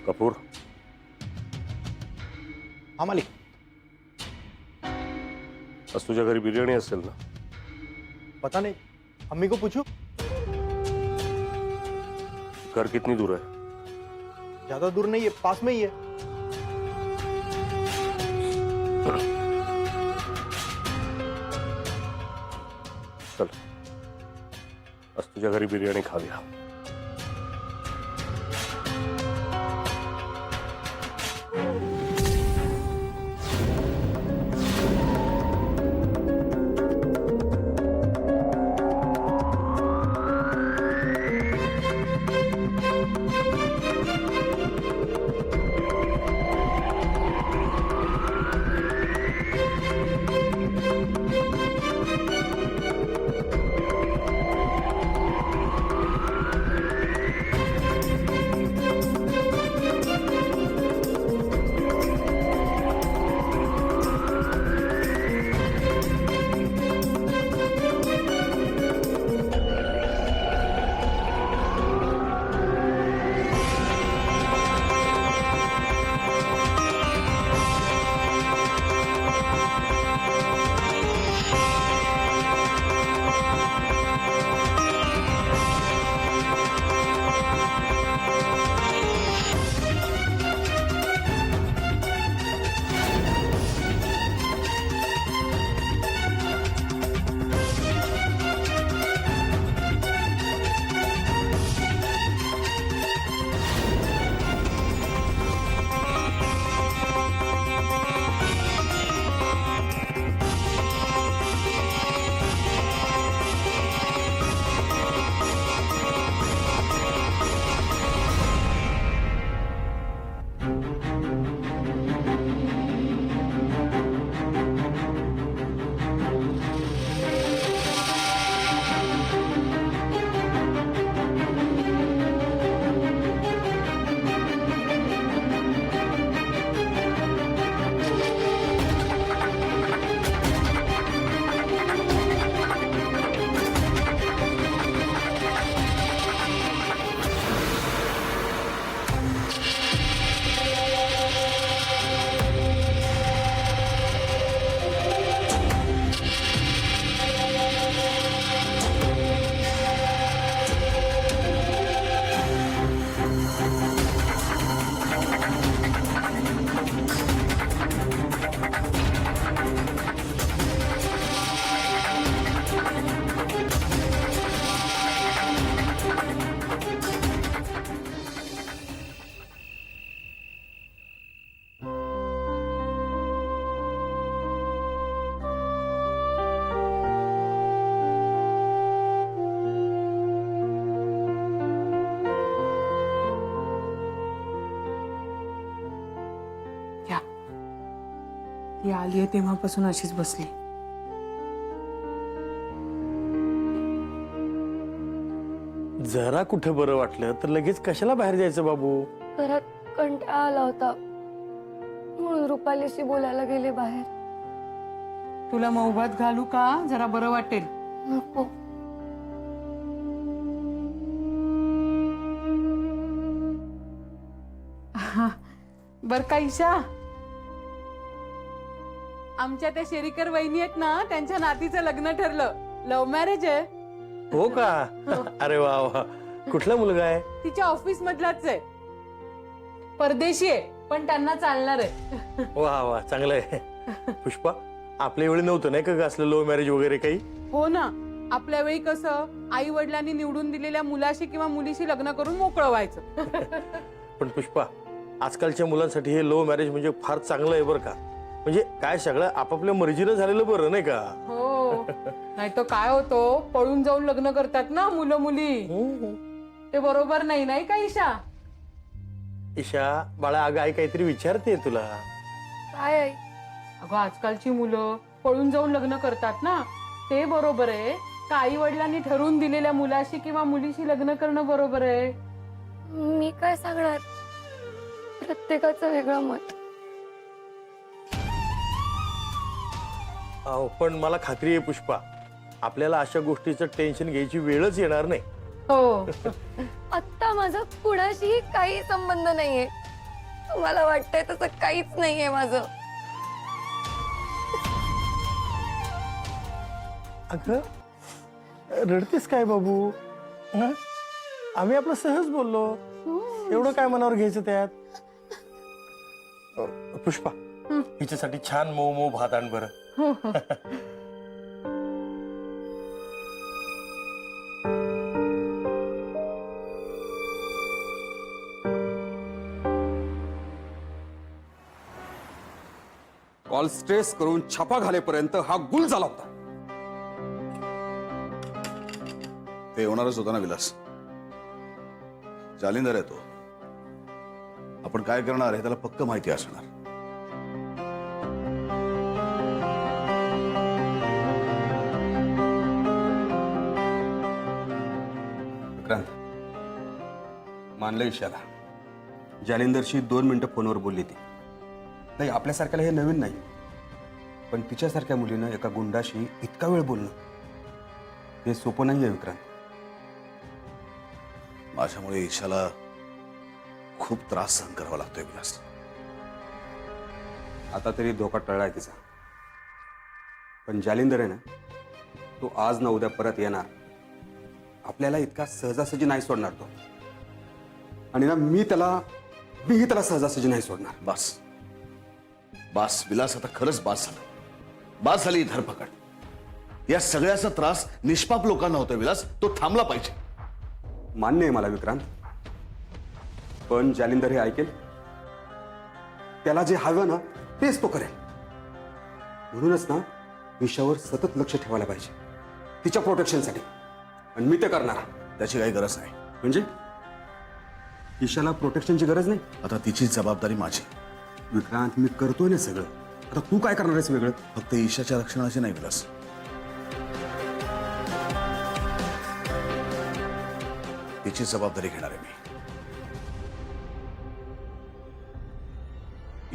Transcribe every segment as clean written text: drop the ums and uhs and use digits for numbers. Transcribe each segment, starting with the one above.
कपूर। हाँ मालिक। आज तुझ्या घरी बिर्याणी असेल ना? पता नहीं, अम्मी को पूछूं? घर कितनी दूर है? ज्यादा दूर नहीं है, पास में ही है। चल, आज तुझ्या घरी बिर्याणी खाऊया। ती आलीये तेव्हापासून अशीच बसली। जरा कुठे बरं वाटलं तर लगेच कशाला बाहेर जायचं बाबू? घरात कंटाळा आला होता म्हणून रुपालीशी बोलायला गेले बाहेर। तुला मौभात घालू का? जरा बरं वाटेल। नको। बर का ईशा, आमच्या त्या शेरीकर वहिनी आहेत ना, त्यांच्या नातीचं लग्न ठरलं। लव्ह मॅरेज आहे। हो का? अरे वा वा, कुठला मुलगा आहे? तिच्या ऑफिस मधलाच आहे, परदेशी आहे पण त्यांना चालणार आहे। वा वा, चांगलं आहे। पुष्पा, आपल्या वेळी नव्हतं नाही का असलं लव्ह मॅरेज वगैरे काही? हो ना, आपल्या वेळी कसं आई वडिलांनी निवडून दिलेल्या मुलाशी किंवा मुलीशी लग्न करून मोकळं व्हायचं। पण पुष्पा, आजकालच्या मुलांसाठी हे लव्ह मॅरेज म्हणजे फार चांगलं आहे बरं का। म्हणजे काय सगळं आपापल्या मर्जीनं झालेलं बरं नाही का? हो, नाही तर काय होतो, पळून जाऊन लग्न करतात ना मुलं मुली, ते बरोबर नाही, नाही का ईशा? ईशा बाळा, अगं आई काहीतरी विचारते तुला। काय आई? अगं आजकालची मुलं पळून जाऊन लग्न करतात ना, ते बरोबर आहे का आई वडिलांनी ठरवून दिलेल्या मुलाशी किंवा मुलीशी लग्न करणं बरोबर आहे? मी काय सांगणार, प्रत्येकाचं वेगळं मत। पण मला खात्री आहे पुष्पा, आपल्याला अशा गोष्टीचं टेन्शन घ्यायची वेळच येणार नाही। हो, आता माझा कुणाशीही काही संबंध नाहीये, तुम्हाला वाटतंय तसं काहीच नाहीये माझं. अगं रडतेस काय बाबू? हं? आम्ही आपलं सहज बोललो, एवढं काय मनावर घ्यायचं त्यात? पुष्पा, हिच्यासाठी छान मऊ मऊ भात आण बरं. हो हो. कॉल स्ट्रेस करून छापा घालेपर्यंत हा गुल झाला होता. ते होणारच होता ना विलास. जालिंदर आहे तो. आपण काय करणार आहे त्याला पक्क माहिती असणार. विक्रांत, मानलं ईशाला. जालिंदरशी 2 मिनिटं फोनवर बोलली ती. नाही, आपल्यासारख्याला हे नवीन नाही, पण तिच्यासारख्या मुलीनं एका गुंडाशी इतका वेळ बोलणं हे सोपं नाही आहे विक्रांत. माझ्यामुळे ईशाला खूप त्रास सहन करावा लागतोय विलास. आता तरी धोका टळलाय तिचा, पण जालिंदर आहे ना, तो आज ना उद्या परत येणार. आपल्याला इतका सहजासहजी नाही सोडणार तो. आणि ना मीही त्याला सहजासहजी नाही सोडणार. बास बास विलास, आता खरंच बास झालं. बास झाली ही धरपकड. या सगळ्याचा त्रास निष्पाप लोकांना होतोय विलास. तो थांबला पाहिजे. मान्य आहे मला विक्रांत, पण जालिंदर हे ऐकेल. त्याला जे हवं ना तेच तो करेल. म्हणूनच ना ईशावर सतत लक्ष ठेवायला पाहिजे, तिच्या प्रोटेक्शनसाठी. आणि मी ते करणार. त्याची काही गरज नाही. म्हणजे ईशाला प्रोटेक्शनची गरज नाही. आता तिची जबाबदारी माझी. विक्रांत, मी करतोय ना सगळं. आता तू काय करणार आहेस वेगळं? फक्त ईशाच्या रक्षणाची नाही विलास. तिची जबाबदारी घेणार आहे मी.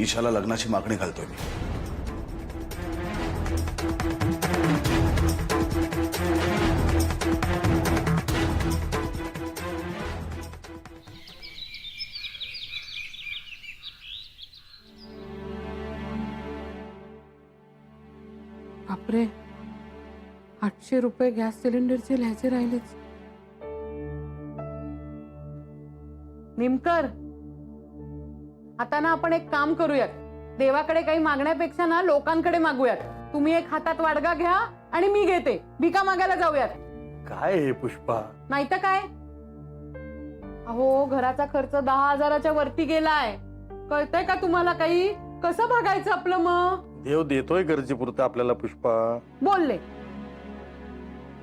ईशाला लग्नाची मागणी घालतोय मी. बापरे, 800 रुपये गॅस सिलेंडरचे लिहायचे राहिलेच. निमकर, आता ना आपण एक काम करूयात. देवाकडे काही मागण्यापेक्षा ना लोकांकडे मागूयात. तुम्ही एक हातात वाडगा घ्या आणि मी घेते. भिका मागायला जाऊयात. काय हे पुष्पा? नाही तर काय. अहो, घराचा खर्च 10,000च्या वरती गेलाय. कळतंय का तुम्हाला काही? कसं भागायचं आपलं मग? देव देतोय गरजेपुरतं आपल्याला पुष्पा. बोलले.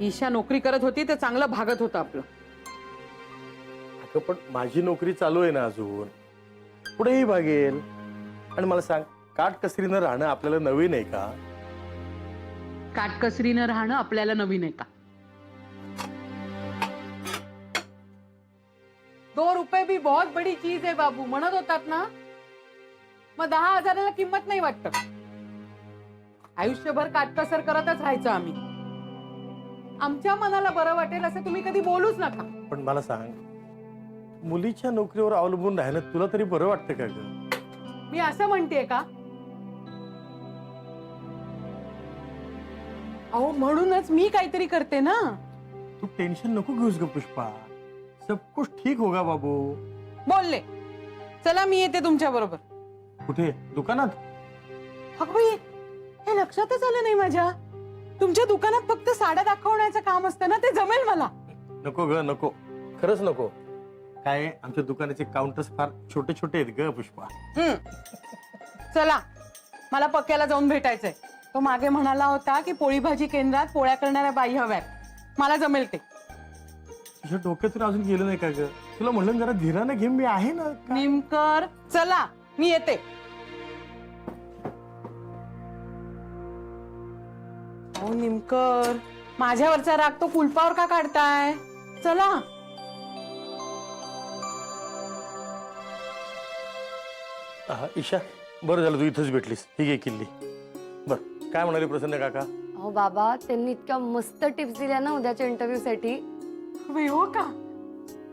ईशा नोकरी करत होती ते चांगलं भागत होतं आपलं. अगं पण माझी नोकरी चालू आहे ना अजून, पुढेही भागेल. आणि मला सांग, काटकसरीनं राहणं आपल्याला नवीन आहे का? काटकसरीनं राहणं आपल्याला नवीन आहे का? 2 रुपये भी बहुत बड़ी चीज है बाबू म्हणत होतात ना. मग 10,000ला किंमत नाही वाटत. आयुष्यभर काटकसर करतच राहायचं आम्ही. आमच्या मनाला बरं वाटेल असं तुम्ही कधी बोलूच नका. पण मला सांग, मुलीच्या नोकरीवर अवलंबून राहणं तुला तरी बरं वाटतं का ग? मी असं म्हणतेय का? अहो, म्हणूनच मी काहीतरी करते ना. तू टेन्शन नको घेऊस ग पुष्पा. सब कुछ ठीक होगा बाबू. बोलले. चला मी येते तुमच्या बरोबर. कुठे? दुकानात? अगं बाई, हे लक्षातच आलं नाही माझ्या. तुमच्या दुकानात फक्त साड्या दाखवण्याचं काम असतं ना, ते जमेल मला. नको ग, नको. खरंच नको. काय, आमच्या दुकानाचे काउंटर्स फार छोटे छोटे आहेत ग पुष्पा. चला, मला पक्क्याला जाऊन भेटायचंय. तो मागे म्हणाला होता की पोळी भाजी केंद्रात पोळ्या करणाऱ्या बाई हव्यात. मला जमेल ते. तुझ्या डोक्यातून अजून गेलं नाही का ग? तुला म्हणलं जरा धीराने घे, मी आहे ना. निमकर, चला मी येते. ओ निमकर, माझ्यावरचा राग तो कुलपावर का काढताय? चला. ईशा, बरं झालं तू इथंच भेटलीस. ही घे किल्ली. बर, काय म्हणाले प्रसन्न काका? अहो बाबा, त्यांनी इतक्या मस्त टिप्स दिल्या ना उद्याच्या इंटरव्ह्यू साठी. हो का?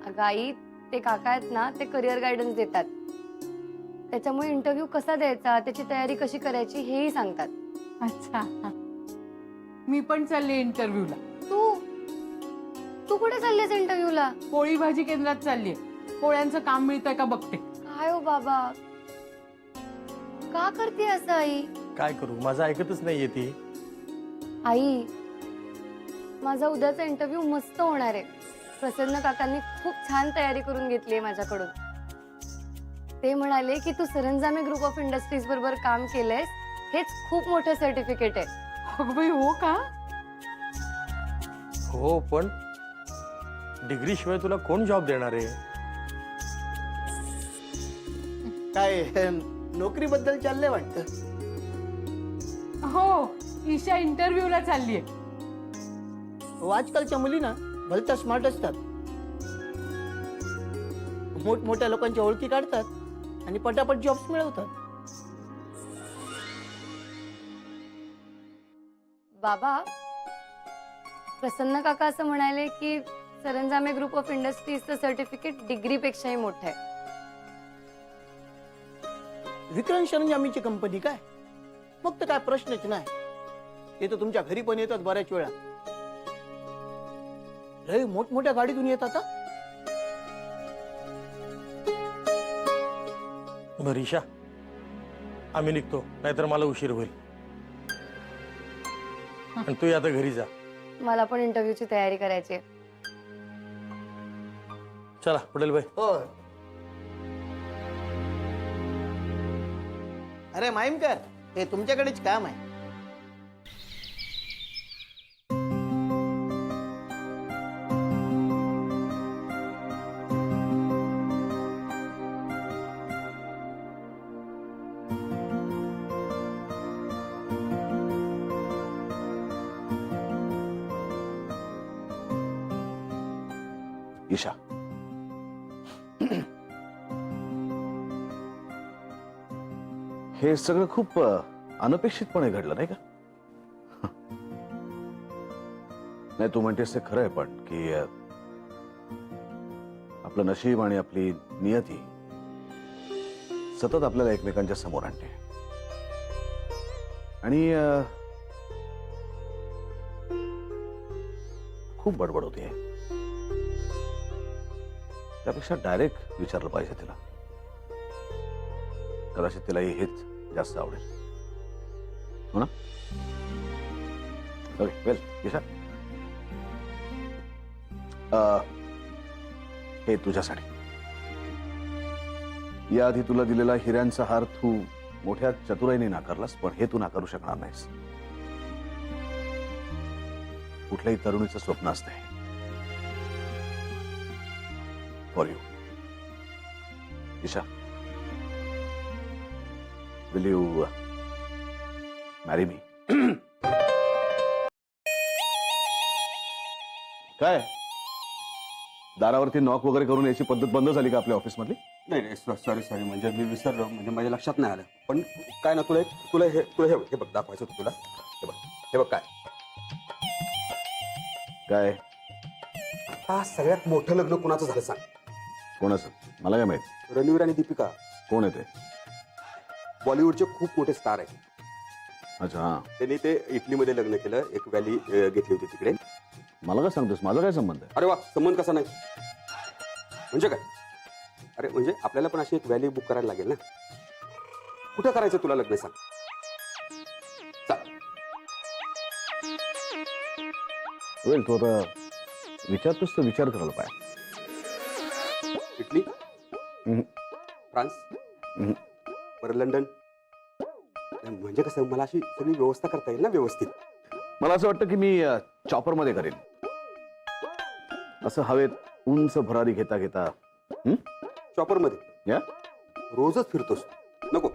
अगं आई, ते काका आहेत ना, ते करिअर गायडन्स देतात. त्याच्यामुळे इंटरव्ह्यू कसा द्यायचा, त्याची तयारी कशी करायची हेही सांगतात. अच्छा, मी पण चालली इंटरव्ह्यूला. तू तू कुठे चाललीस इंटरव्ह्यूला? पोळी भाजी केंद्रात चाललीये. पोळ्यांचं काम मिळतंय का बघते. काय हो बाबा, का करते असं आई? काय करू, माझं ऐकतच नाहीये ती. आई, माझा उद्याचा इंटरव्ह्यू मस्त होणार आहे. प्रसन्न काकांनी खूप छान तयारी करून घेतली आहे माझ्याकडून. ते म्हणाले की तू सरंजामे ग्रुप ऑफ इंडस्ट्रीज बरोबर काम केलंयस, हेच खूप मोठं सर्टिफिकेट आहे. अगं बाई, हो का? हो, पण डिग्री शिवाय तुला कोण जॉब देणार आहे? काय नोकरीबद्दल चाललंय वाटतं. हो, ईशा इंटरव्ह्यूला चाललीये. आजकालच्या मुली ना भलत्या स्मार्ट असतात. मोठमोठ्या लोकांच्या ओळखी काढतात आणि पटापट जॉब्स मिळवतात. बाबा, प्रसन्न काका असं म्हणाले की सरंजामे ग्रुप ऑफ इंडस्ट्रीजचं सर्टिफिकेट डिग्रीपेक्षाही मोठं आहे. विक्रांत सरंजामीची कंपनी काय, मग तर काय प्रश्नच नाही. ते तर तुमच्या घरी पण येतात बऱ्याच वेळा. लय मोठमोठ्या गाडीतून येतात. बरं ईशा, आम्ही निघतो, नाहीतर मला उशीर होईल. आणि तू आता घरी जा. मला पण इंटरव्ह्यूची तयारी करायची आहे. चला पटेल भाई. हो. अरे माईमकर, हे तुमच्याकडेच काम आहे. ईशा, हे सगळं खूप अनपेक्षितपणे घडलं नाही का? नाही, तू म्हणतेस ते खरं आहे, पण की आपलं नशीब आणि आपली नियती सतत आपल्याला एकमेकांच्या समोर आणते. आणि खूप बडबड होते. त्यापेक्षा डायरेक्ट विचारलं पाहिजे तिला. कदाचित तिलाही हेच जास्त आवडेल, हो ना? ओके, वेल ईशा, हे तुझ्यासाठी. याआधी तुला दिलेला हिऱ्यांचा हार तू मोठ्या चतुराईने नाकारलास, पण हे तू नाकारू शकणार नाहीस. कुठल्याही तरुणीचं स्वप्न असते. For you, Isha. Will you marry me? काय दारावरती नॉक वगैरे करून याची पद्धत बंद झाली का आपल्या ऑफिस मधली? नाही, सॉरी, म्हणजे मी विसरलो, म्हणजे माझ्या लक्षात नाही आलं. पण काय ना, तुला हे बघ दाखवायचं होतं तुला. हे बघ काय काय हा सगळ्यात मोठं लग्न कुणाचं झालं सांग? कोणाचं? मला काय माहित. रणवीर आणि दीपिका. कोण आहे ते? बॉलिवूडचे खूप मोठे स्टार आहेत. अच्छा, हा. त्यांनी ते इटलीमध्ये लग्न केलं. एक व्हॅली घेतली होती तिकडे. मला काय सांगतोस? माझा काय संबंध आहे? अरे वा, संबंध कसा नाही म्हणजे काय? अरे म्हणजे आपल्याला पण अशी एक व्हॅली बुक करायला लागेल ना. कुठं करायचं तुला लग्न सांग? वेल, तू आता विचारतोस तर विचार करायला पाहिजे. इटली, हम्म. फ्रान्स, हम्म. बरं लंडन. म्हणजे कसं, मला अशी सगळी व्यवस्था करता येईल ना व्यवस्थित. मला असं वाटतं की मी चॉपर मध्ये करेन. असं हवेत उंच भरारी घेता घेता. चॉपर मध्ये या रोजच फिरतोस, नको.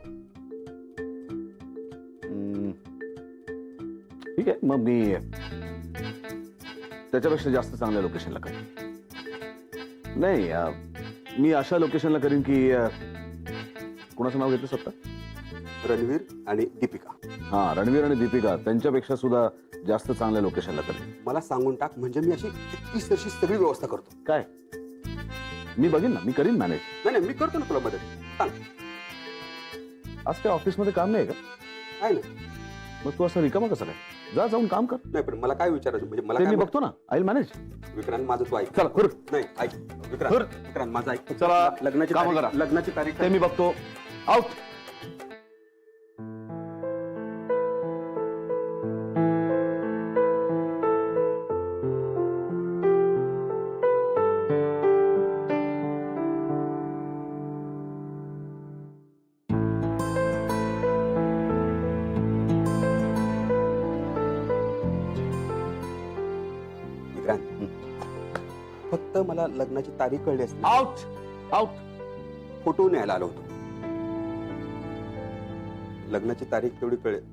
ठीक आहे, मग मी त्याच्यापेक्षा जास्त चांगल्या लोकेशनला करेन. नाही, मी अशा लोकेशनला करीन की कोणाचं नाव घेतलं स्वतः? रणवीर आणि दीपिका. हा, रणवीर आणि दीपिका, त्यांच्यापेक्षा सुद्धा जास्त चांगल्या लोकेशनला करेन. मला सांगून टाक, म्हणजे मी अशी 21 वर्षी सगळी व्यवस्था करतो. काय? मी बघेन ना, मी करीन मॅनेज. नाही, मी करतो ना तुला मदत. सांग. आज काय ऑफिसमध्ये काम नाही का? आहे ना. मग तू असं रिकामा कसं काय? जा जाऊन काम कर. नाही पण मला काय विचारायचं म्हणजे मला ते काय मी बघतो ना. I will manage. विक्रांत माझं तू ऐक. चला हुर. नाही ऐक विक्रांत. हुर. विक्रांत माझं ऐक. चला, लग्नाची कामं तारीख- करा. लग्नाची तारीख ते मी बघतो. आउट. विक्रांत फक्त मला लग्नाची तारीख कळली असते. आउट. आउट. फोटो न्यायला आलो होतो. लग्नाची तारीख तेवढी कळेल.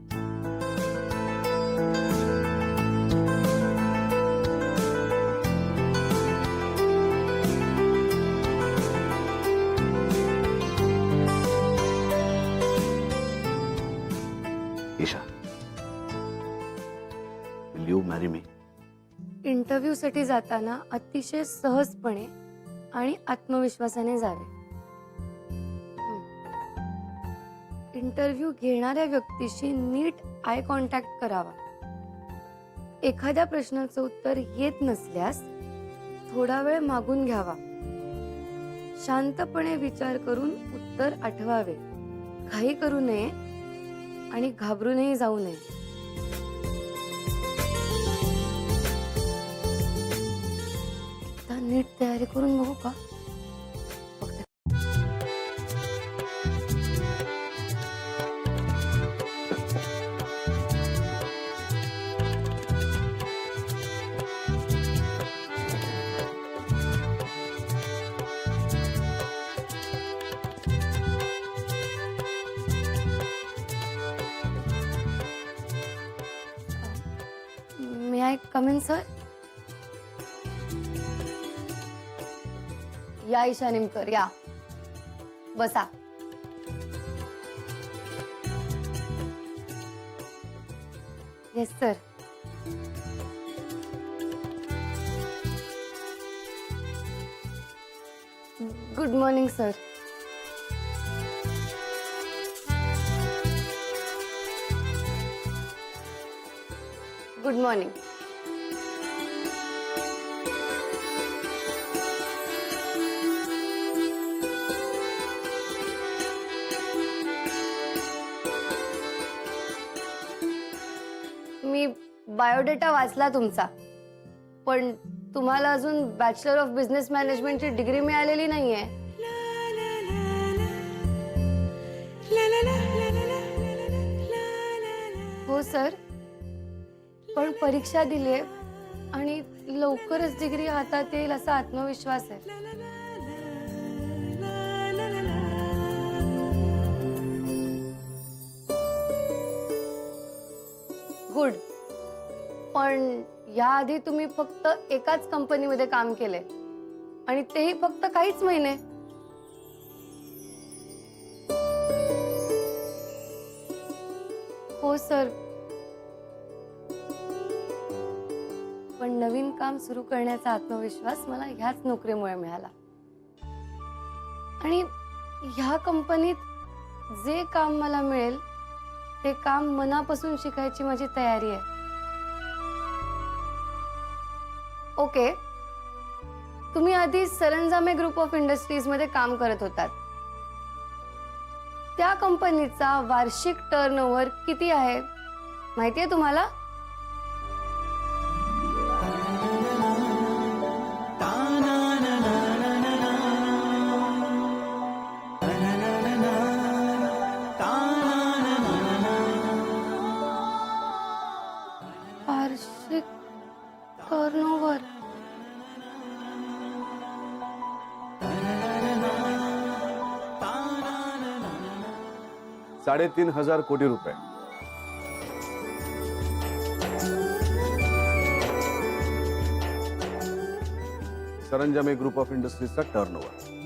Isha, will you marry me? Interview साठी जाताना अतिशय सहजपणे आणि आत्मविश्वासाने जावे. इंटरव्ह्यू घेणाऱ्या व्यक्तीशी नीट आय कॉन्टॅक्ट करावा. एखाद्या प्रश्नाचं उत्तर येत नसल्यास थोडा वेळ मागून घ्यावा. शांतपणे विचार करून उत्तर आठवावे. घाई करू नये आणि घाबरूनही जाऊ नये. एकदा नीट तयारी करून बघू का? May I come in, sir? या ईशा निमकर या. बसा. Yes sir. Good morning sir. Good morning. मी बायोडेटा वाचला तुमचा, पण तुम्हाला अजून बॅचलर ऑफ बिझनेस मॅनेजमेंटची डिग्री मिळालेली नाहीये. हो सर, पण परीक्षा दिलीये आणि लवकरच डिग्री हातात येईल असा आत्मविश्वास आहे. गुड. पण याआधी तुम्ही फक्त एकाच कंपनीमध्ये काम केले आणि तेही फक्त काहीच महिने. हो सर, पण नवीन काम सुरू करण्याचा आत्मविश्वास मला ह्याच नोकरीमुळे मिळाला. आणि ह्या कंपनीत जे काम मला मिळेल ते काम मनापासून शिकायची माझी तयारी आहे. ओके, तुम्ही आधी सरंजामे ग्रुप ऑफ इंडस्ट्रीज मध्ये काम करत होतात. त्या कंपनीचा वार्षिक टर्नओव्हर किती आहे माहितीये तुम्हाला? वार्षिक टर्नओव्हर 3,500 कोटी रुपये. सरंजामे ग्रुप ऑफ इंडस्ट्रीजचा टर्नओव्हर.